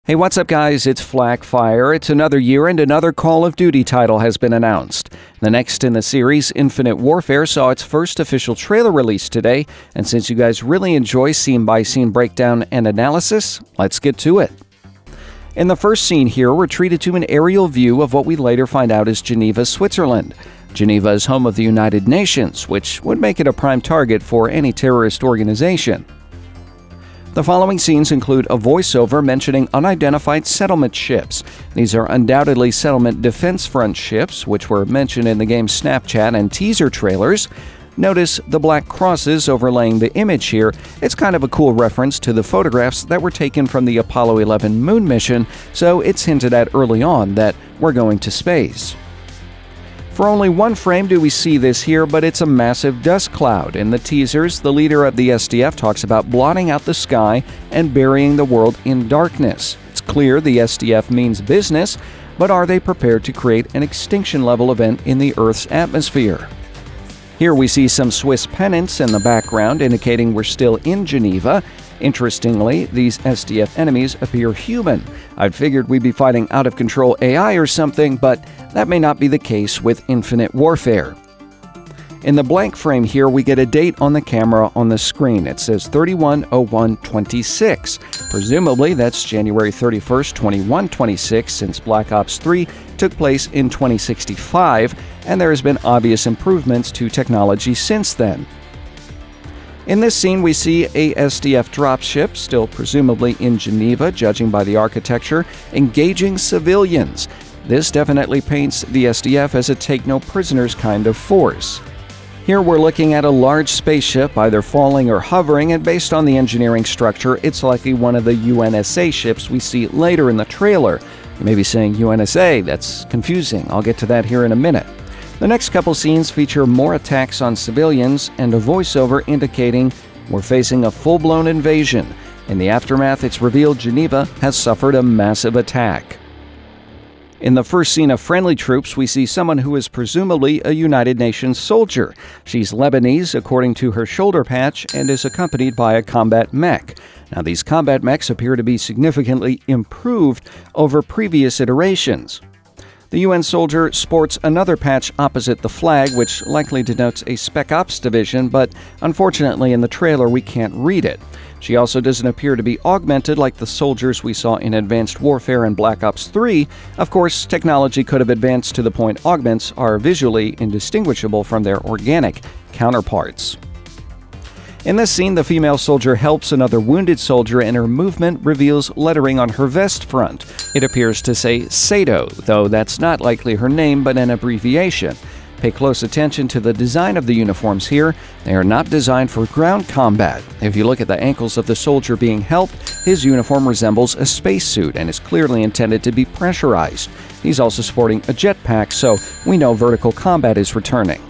Hey, what's up guys? It's Flakfire. It's another year and another Call of Duty title has been announced. The next in the series, Infinite Warfare, saw its first official trailer release today, and since you guys really enjoy scene-by-scene breakdown and analysis, let's get to it. In the first scene here, we're treated to an aerial view of what we later find out is Geneva, Switzerland. Geneva is home of the United Nations, which would make it a prime target for any terrorist organization. The following scenes include a voiceover mentioning unidentified settlement ships. These are undoubtedly settlement defense front ships, which were mentioned in the game's Snapchat and teaser trailers. Notice the black crosses overlaying the image here. It's kind of a cool reference to the photographs that were taken from the Apollo 11 moon mission, so it's hinted at early on that we're going to space. For only one frame do we see this here, but it's a massive dust cloud. In the teasers, the leader of the SDF talks about blotting out the sky and burying the world in darkness. It's clear the SDF means business, but are they prepared to create an extinction-level event in the Earth's atmosphere? Here we see some Swiss pennants in the background indicating we're still in Geneva. Interestingly, these SDF enemies appear human. I'd figured we'd be fighting out-of-control AI or something, but that may not be the case with Infinite Warfare. In the blank frame here, we get a date on the camera on the screen. It says 31/01/26. Presumably, that's January 31st, 2126, since Black Ops 3 took place in 2065, and there has been obvious improvements to technology since then. In this scene, we see a SDF dropship, still presumably in Geneva, judging by the architecture, engaging civilians. This definitely paints the SDF as a take-no-prisoners kind of force. Here we're looking at a large spaceship either falling or hovering, and based on the engineering structure, it's likely one of the UNSA ships we see later in the trailer. You may be saying UNSA, that's confusing. I'll get to that here in a minute. The next couple scenes feature more attacks on civilians and a voiceover indicating we're facing a full-blown invasion. In the aftermath, it's revealed Geneva has suffered a massive attack. In the first scene of friendly troops, we see someone who is presumably a United Nations soldier. She's Lebanese, according to her shoulder patch, and is accompanied by a combat mech. Now, these combat mechs appear to be significantly improved over previous iterations. The UN soldier sports another patch opposite the flag, which likely denotes a Spec Ops division, but unfortunately in the trailer we can't read it. She also doesn't appear to be augmented like the soldiers we saw in Advanced Warfare and Black Ops 3. Of course, technology could have advanced to the point augments are visually indistinguishable from their organic counterparts. In this scene, the female soldier helps another wounded soldier, and her movement reveals lettering on her vest front. It appears to say Sato, though that's not likely her name but an abbreviation. Pay close attention to the design of the uniforms here. They are not designed for ground combat. If you look at the ankles of the soldier being helped, his uniform resembles a spacesuit and is clearly intended to be pressurized. He's also sporting a jetpack, so we know vertical combat is returning.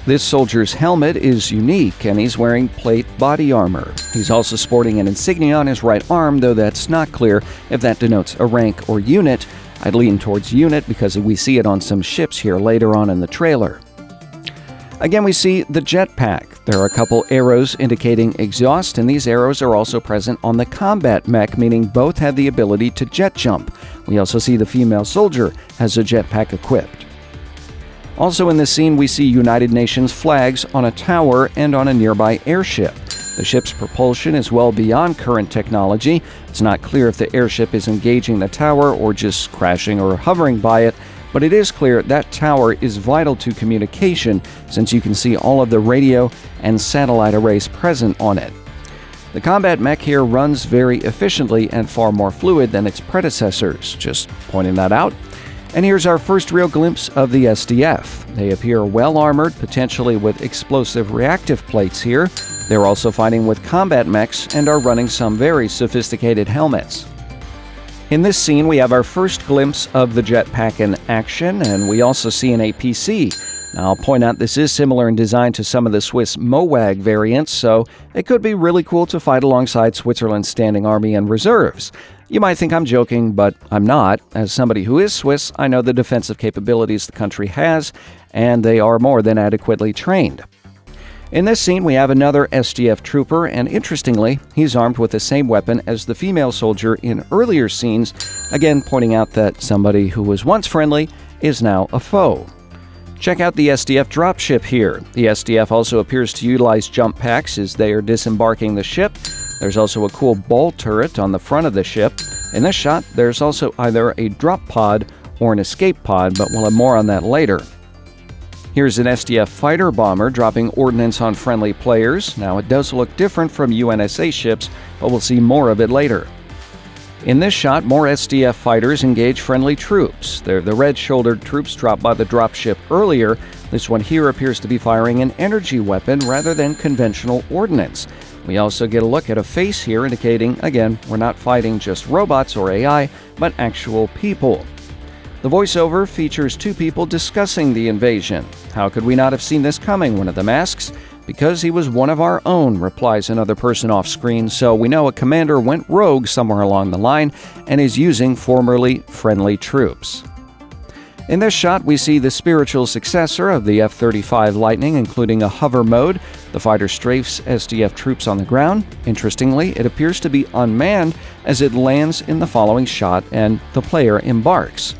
This soldier's helmet is unique, and he's wearing plate body armor. He's also sporting an insignia on his right arm, though that's not clear if that denotes a rank or unit. I'd lean towards unit because we see it on some ships here later on in the trailer. Again, we see the jetpack. There are a couple arrows indicating exhaust, and these arrows are also present on the combat mech, meaning both have the ability to jet jump. We also see the female soldier has a jetpack equipped. Also in this scene, we see United Nations flags on a tower and on a nearby airship. The ship's propulsion is well beyond current technology. It's not clear if the airship is engaging the tower or just crashing or hovering by it, but it is clear that tower is vital to communication since you can see all of the radio and satellite arrays present on it. The combat mech here runs very efficiently and far more fluid than its predecessors, just pointing that out. And here's our first real glimpse of the SDF. They appear well armored, potentially with explosive reactive plates here. They're also fighting with combat mechs and are running some very sophisticated helmets. In this scene, we have our first glimpse of the jetpack in action, and we also see an APC. Now, I'll point out this is similar in design to some of the Swiss MOWAG variants, so it could be really cool to fight alongside Switzerland's standing army and reserves. You might think I'm joking, but I'm not. As somebody who is Swiss, I know the defensive capabilities the country has, and they are more than adequately trained. In this scene, we have another SDF trooper, and interestingly, he's armed with the same weapon as the female soldier in earlier scenes, again pointing out that somebody who was once friendly is now a foe. Check out the SDF dropship here. The SDF also appears to utilize jump packs as they are disembarking the ship. There's also a cool ball turret on the front of the ship. In this shot, there's also either a drop pod or an escape pod, but we'll have more on that later. Here's an SDF fighter bomber dropping ordnance on friendly players. Now, it does look different from UNSA ships, but we'll see more of it later. In this shot, more SDF fighters engage friendly troops. They're the red-shouldered troops dropped by the dropship earlier. This one here appears to be firing an energy weapon rather than conventional ordnance. We also get a look at a face here indicating, again, we're not fighting just robots or AI, but actual people. The voiceover features two people discussing the invasion. How could we not have seen this coming? One of them asks. Because he was one of our own, replies another person off screen, so we know a commander went rogue somewhere along the line and is using formerly friendly troops. In this shot, we see the spiritual successor of the F-35 Lightning, including a hover mode. The fighter strafes SDF troops on the ground. Interestingly, it appears to be unmanned as it lands in the following shot and the player embarks.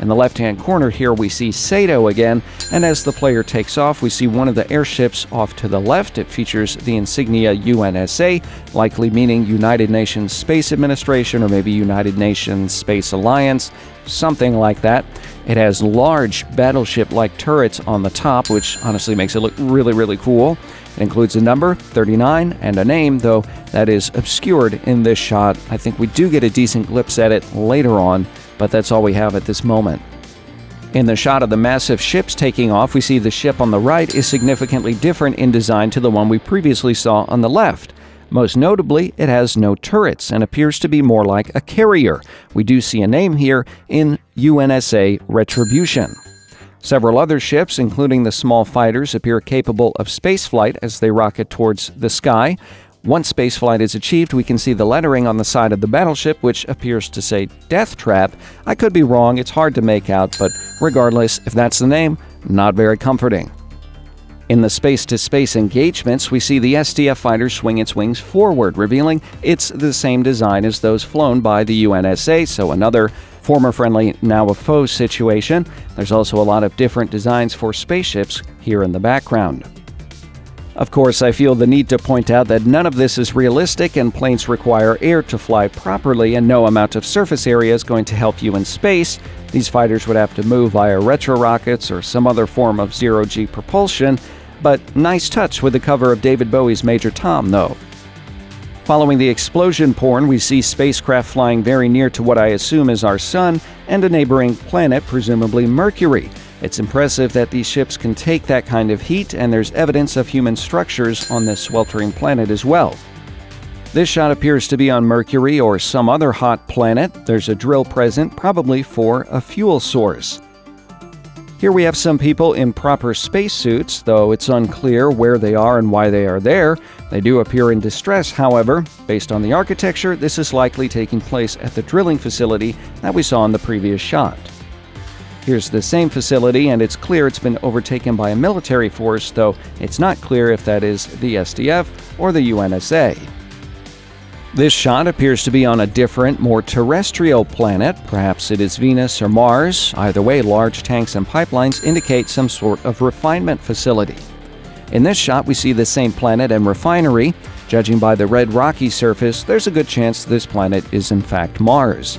In the left-hand corner here, we see Sato again, and as the player takes off, we see one of the airships off to the left. It features the insignia UNSA, likely meaning United Nations Space Administration or maybe United Nations Space Alliance, something like that. It has large battleship-like turrets on the top, which honestly makes it look really, really cool. It includes a number, 39, and a name, though that is obscured in this shot. I think we do get a decent glimpse at it later on, but that's all we have at this moment. In the shot of the massive ships taking off, we see the ship on the right is significantly different in design to the one we previously saw on the left. Most notably, it has no turrets and appears to be more like a carrier. We do see a name here in UNSA Retribution. Several other ships, including the small fighters, appear capable of spaceflight as they rocket towards the sky. Once spaceflight is achieved, we can see the lettering on the side of the battleship, which appears to say Death Trap. I could be wrong, it's hard to make out, but regardless, if that's the name, not very comforting. In the space-to-space engagements, we see the SDF fighter swing its wings forward, revealing it's the same design as those flown by the UNSA, so another former friendly, now a foe situation. There's also a lot of different designs for spaceships here in the background. Of course, I feel the need to point out that none of this is realistic and planes require air to fly properly, and no amount of surface area is going to help you in space. These fighters would have to move via retro rockets or some other form of zero-G propulsion, but nice touch with the cover of David Bowie's Major Tom, though. Following the explosion porn, we see spacecraft flying very near to what I assume is our sun and a neighboring planet, presumably Mercury. It's impressive that these ships can take that kind of heat, and there's evidence of human structures on this sweltering planet as well. This shot appears to be on Mercury or some other hot planet. There's a drill present, probably for a fuel source. Here we have some people in proper spacesuits, though it's unclear where they are and why they are there. They do appear in distress, however. Based on the architecture, this is likely taking place at the drilling facility that we saw in the previous shot. Here's the same facility, and it's clear it's been overtaken by a military force, though it's not clear if that is the SDF or the UNSA. This shot appears to be on a different, more terrestrial planet. Perhaps it is Venus or Mars. Either way, large tanks and pipelines indicate some sort of refinement facility. In this shot, we see the same planet and refinery. Judging by the red rocky surface, there's a good chance this planet is in fact Mars.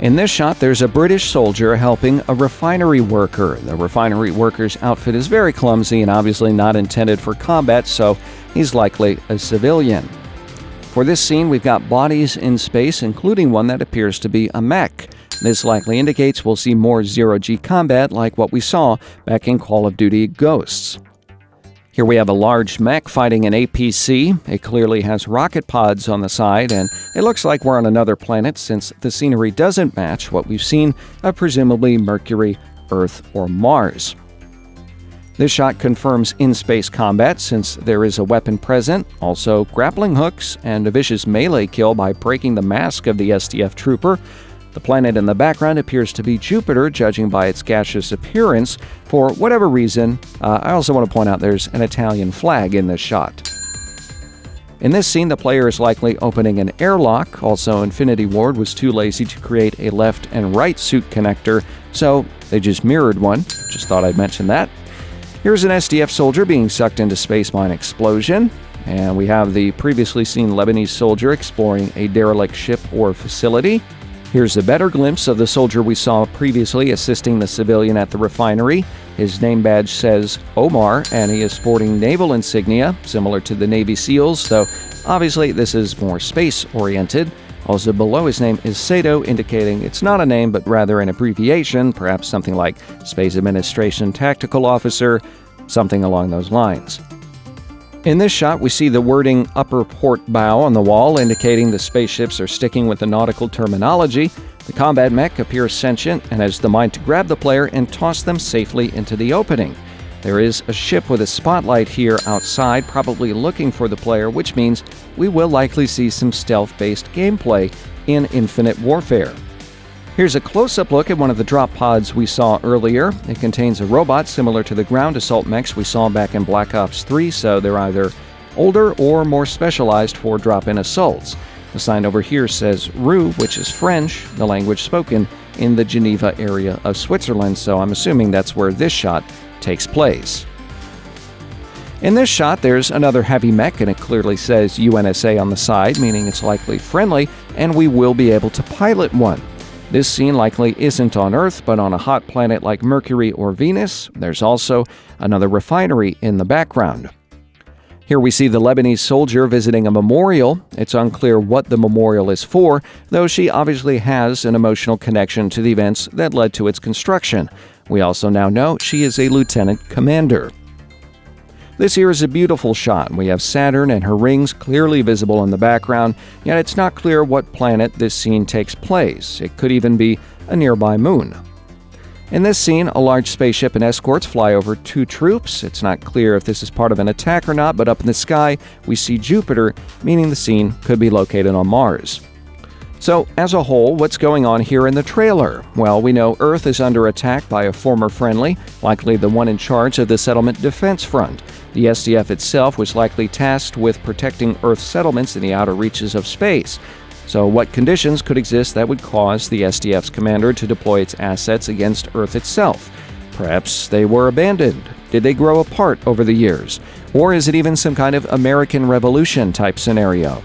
In this shot, there's a British soldier helping a refinery worker. The refinery worker's outfit is very clumsy and obviously not intended for combat, so he's likely a civilian. For this scene, we've got bodies in space, including one that appears to be a mech. This likely indicates we'll see more zero-G combat like what we saw back in Call of Duty Ghosts. Here we have a large mech fighting an APC. It clearly has rocket pods on the side, and it looks like we're on another planet since the scenery doesn't match what we've seen of presumably Mercury, Earth, or Mars. This shot confirms in-space combat since there is a weapon present, also grappling hooks, and a vicious melee kill by breaking the mask of the SDF trooper. The planet in the background appears to be Jupiter, judging by its gaseous appearance. For whatever reason, I also want to point out there's an Italian flag in this shot. In this scene, the player is likely opening an airlock. Also, Infinity Ward was too lazy to create a left and right suit connector, so they just mirrored one. Just thought I'd mention that. Here's an SDF soldier being sucked into space by an explosion. And we have the previously seen Lebanese soldier exploring a derelict ship or facility. Here's a better glimpse of the soldier we saw previously assisting the civilian at the refinery. His name badge says Omar, and he is sporting naval insignia, similar to the Navy SEALs, though obviously this is more space-oriented. Also below his name is Sato, indicating it's not a name but rather an abbreviation, perhaps something like Space Administration Tactical Officer, something along those lines. In this shot, we see the wording upper port bow on the wall, indicating the spaceships are sticking with the nautical terminology. The combat mech appears sentient and has the mind to grab the player and toss them safely into the opening. There is a ship with a spotlight here outside, probably looking for the player, which means we will likely see some stealth-based gameplay in Infinite Warfare. Here's a close-up look at one of the drop pods we saw earlier. It contains a robot similar to the ground assault mechs we saw back in Black Ops 3, so they're either older or more specialized for drop-in assaults. The sign over here says Roux, which is French, the language spoken in the Geneva area of Switzerland, so I'm assuming that's where this shot takes place. In this shot, there's another heavy mech, and it clearly says UNSA on the side, meaning it's likely friendly, and we will be able to pilot one. This scene likely isn't on Earth, but on a hot planet like Mercury or Venus. There's also another refinery in the background. Here we see the Lebanese soldier visiting a memorial. It's unclear what the memorial is for, though she obviously has an emotional connection to the events that led to its construction. We also now know she is a lieutenant commander. This here is a beautiful shot. We have Saturn and her rings clearly visible in the background, yet it's not clear what planet this scene takes place. It could even be a nearby moon. In this scene, a large spaceship and escorts fly over two troops. It's not clear if this is part of an attack or not, but up in the sky, we see Jupiter, meaning the scene could be located on Mars. So, as a whole, what's going on here in the trailer? Well, we know Earth is under attack by a former friendly, likely the one in charge of the Settlement Defense Front. The SDF itself was likely tasked with protecting Earth settlements in the outer reaches of space. So, what conditions could exist that would cause the SDF's commander to deploy its assets against Earth itself? Perhaps they were abandoned. Did they grow apart over the years? Or is it even some kind of American Revolution type scenario?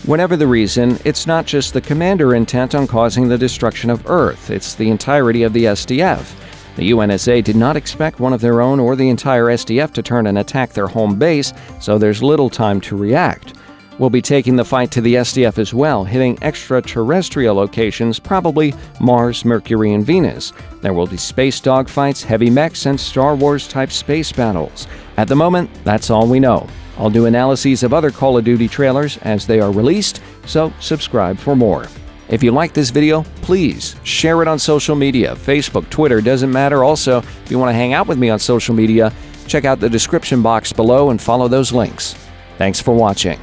Whatever the reason, it's not just the commander intent on causing the destruction of Earth, it's the entirety of the SDF. The UNSA did not expect one of their own or the entire SDF to turn and attack their home base, so there's little time to react. We'll be taking the fight to the SDF as well, hitting extraterrestrial locations, probably Mars, Mercury, and Venus. There will be space dogfights, heavy mechs, and Star Wars-type space battles. At the moment, that's all we know. I'll do analyses of other Call of Duty trailers as they are released, so subscribe for more. If you like this video, please share it on social media. Facebook, Twitter, doesn't matter. Also, if you want to hang out with me on social media, check out the description box below and follow those links. Thanks for watching.